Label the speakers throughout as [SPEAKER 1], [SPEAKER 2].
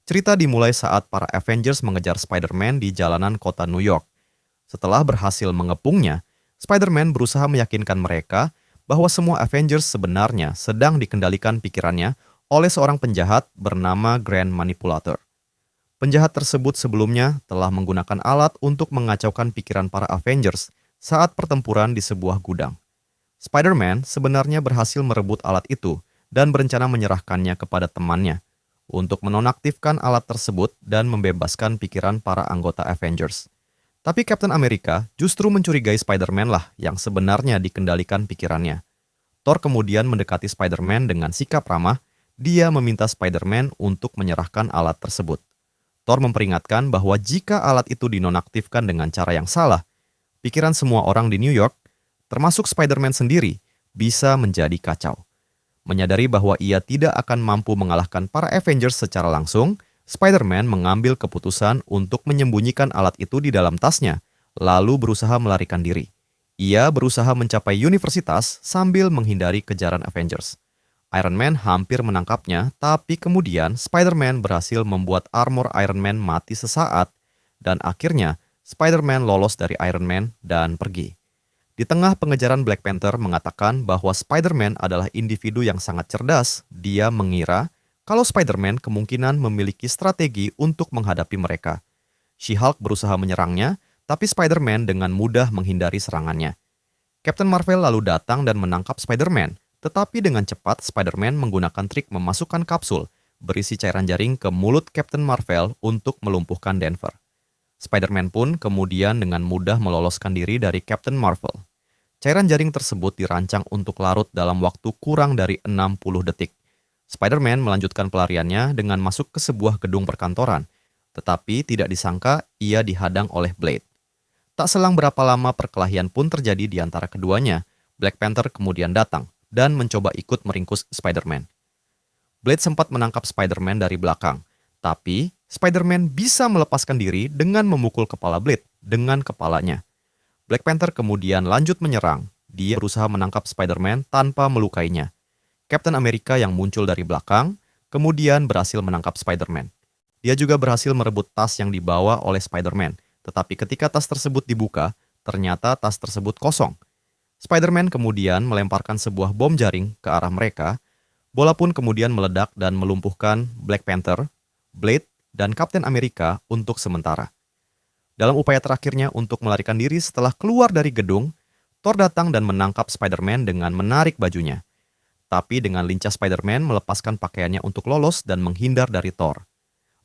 [SPEAKER 1] Cerita dimulai saat para Avengers mengejar Spider-Man di jalanan kota New York. Setelah berhasil mengepungnya, Spider-Man berusaha meyakinkan mereka bahwa semua Avengers sebenarnya sedang dikendalikan pikirannya oleh seorang penjahat bernama Grand Manipulator. Penjahat tersebut sebelumnya telah menggunakan alat untuk mengacaukan pikiran para Avengers saat pertempuran di sebuah gudang. Spider-Man sebenarnya berhasil merebut alat itu dan berencana menyerahkannya kepada temannya untuk menonaktifkan alat tersebut dan membebaskan pikiran para anggota Avengers. Tapi Captain America justru mencurigai Spider-Man lah yang sebenarnya dikendalikan pikirannya. Thor kemudian mendekati Spider-Man dengan sikap ramah. Dia meminta Spider-Man untuk menyerahkan alat tersebut. Thor memperingatkan bahwa jika alat itu dinonaktifkan dengan cara yang salah, pikiran semua orang di New York, termasuk Spider-Man sendiri, bisa menjadi kacau. Menyadari bahwa ia tidak akan mampu mengalahkan para Avengers secara langsung, Spider-Man mengambil keputusan untuk menyembunyikan alat itu di dalam tasnya, lalu berusaha melarikan diri. Ia berusaha mencapai universitas sambil menghindari kejaran Avengers. Iron Man hampir menangkapnya, tapi kemudian Spider-Man berhasil membuat armor Iron Man mati sesaat, dan akhirnya Spider-Man lolos dari Iron Man dan pergi. Di tengah pengejaran, Black Panther mengatakan bahwa Spider-Man adalah individu yang sangat cerdas. Dia mengira kalau Spider-Man kemungkinan memiliki strategi untuk menghadapi mereka. She-Hulk berusaha menyerangnya, tapi Spider-Man dengan mudah menghindari serangannya. Captain Marvel lalu datang dan menangkap Spider-Man, tetapi dengan cepat Spider-Man menggunakan trik memasukkan kapsul berisi cairan jaring ke mulut Captain Marvel untuk melumpuhkan Denver. Spider-Man pun kemudian dengan mudah meloloskan diri dari Captain Marvel. Cairan jaring tersebut dirancang untuk larut dalam waktu kurang dari 60 detik. Spider-Man melanjutkan pelariannya dengan masuk ke sebuah gedung perkantoran, tetapi tidak disangka ia dihadang oleh Blade. Tak selang berapa lama perkelahian pun terjadi di antara keduanya. Black Panther kemudian datang dan mencoba ikut meringkus Spider-Man. Blade sempat menangkap Spider-Man dari belakang, tapi Spider-Man bisa melepaskan diri dengan memukul kepala Blade dengan kepalanya. Black Panther kemudian lanjut menyerang. Dia berusaha menangkap Spider-Man tanpa melukainya. Captain America yang muncul dari belakang kemudian berhasil menangkap Spider-Man. Dia juga berhasil merebut tas yang dibawa oleh Spider-Man, tetapi ketika tas tersebut dibuka, ternyata tas tersebut kosong. Spider-Man kemudian melemparkan sebuah bom jaring ke arah mereka. Bola pun kemudian meledak dan melumpuhkan Black Panther, Blade, dan Captain America untuk sementara. Dalam upaya terakhirnya untuk melarikan diri setelah keluar dari gedung, Thor datang dan menangkap Spider-Man dengan menarik bajunya. Tapi dengan lincah Spider-Man melepaskan pakaiannya untuk lolos dan menghindar dari Thor.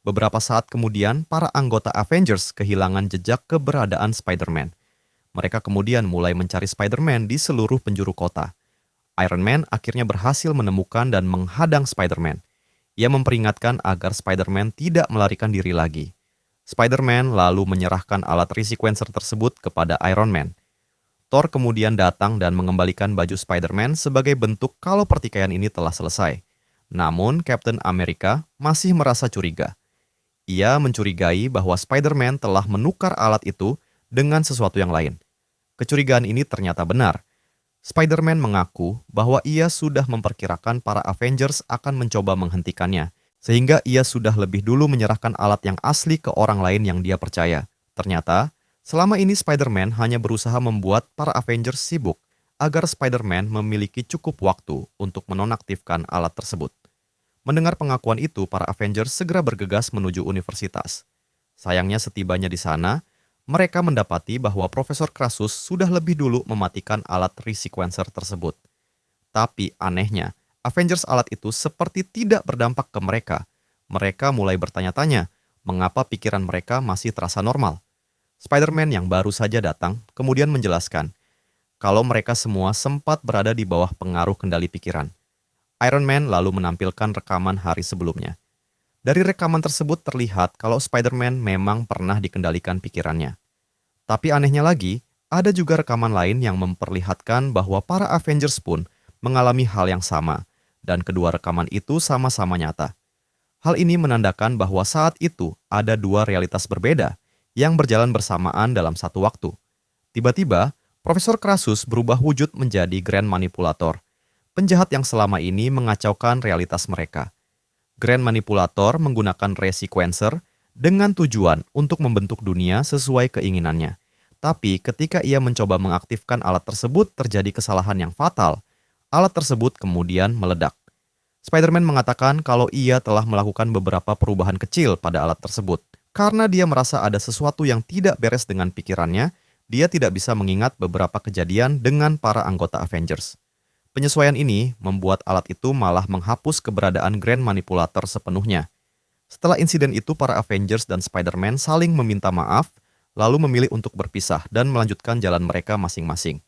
[SPEAKER 1] Beberapa saat kemudian, para anggota Avengers kehilangan jejak keberadaan Spider-Man. Mereka kemudian mulai mencari Spider-Man di seluruh penjuru kota. Iron Man akhirnya berhasil menemukan dan menghadang Spider-Man. Ia memperingatkan agar Spider-Man tidak melarikan diri lagi. Spider-Man lalu menyerahkan alat resequencer tersebut kepada Iron Man. Thor kemudian datang dan mengembalikan baju Spider-Man sebagai bentuk kalau pertikaian ini telah selesai. Namun Captain America masih merasa curiga. Ia mencurigai bahwa Spider-Man telah menukar alat itu dengan sesuatu yang lain. Kecurigaan ini ternyata benar. Spider-Man mengaku bahwa ia sudah memperkirakan para Avengers akan mencoba menghentikannya, sehingga ia sudah lebih dulu menyerahkan alat yang asli ke orang lain yang dia percaya. Ternyata, selama ini Spider-Man hanya berusaha membuat para Avengers sibuk agar Spider-Man memiliki cukup waktu untuk menonaktifkan alat tersebut. Mendengar pengakuan itu, para Avengers segera bergegas menuju universitas. Sayangnya setibanya di sana, mereka mendapati bahwa Profesor Krasus sudah lebih dulu mematikan alat resequencer tersebut. Tapi anehnya, Avengers alat itu seperti tidak berdampak ke mereka. Mereka mulai bertanya-tanya, mengapa pikiran mereka masih terasa normal. Spider-Man yang baru saja datang kemudian menjelaskan kalau mereka semua sempat berada di bawah pengaruh kendali pikiran. Iron Man lalu menampilkan rekaman hari sebelumnya. Dari rekaman tersebut terlihat kalau Spider-Man memang pernah dikendalikan pikirannya. Tapi anehnya lagi, ada juga rekaman lain yang memperlihatkan bahwa para Avengers pun mengalami hal yang sama, dan kedua rekaman itu sama-sama nyata. Hal ini menandakan bahwa saat itu ada dua realitas berbeda yang berjalan bersamaan dalam satu waktu. Tiba-tiba, Profesor Krasus berubah wujud menjadi Grand Manipulator, penjahat yang selama ini mengacaukan realitas mereka. Grand Manipulator menggunakan resequencer dengan tujuan untuk membentuk dunia sesuai keinginannya. Tapi ketika ia mencoba mengaktifkan alat tersebut, terjadi kesalahan yang fatal. Alat tersebut kemudian meledak. Spider-Man mengatakan kalau ia telah melakukan beberapa perubahan kecil pada alat tersebut. Karena dia merasa ada sesuatu yang tidak beres dengan pikirannya, dia tidak bisa mengingat beberapa kejadian dengan para anggota Avengers. Penyesuaian ini membuat alat itu malah menghapus keberadaan Grand Manipulator sepenuhnya. Setelah insiden itu, para Avengers dan Spider-Man saling meminta maaf, lalu memilih untuk berpisah dan melanjutkan jalan mereka masing-masing.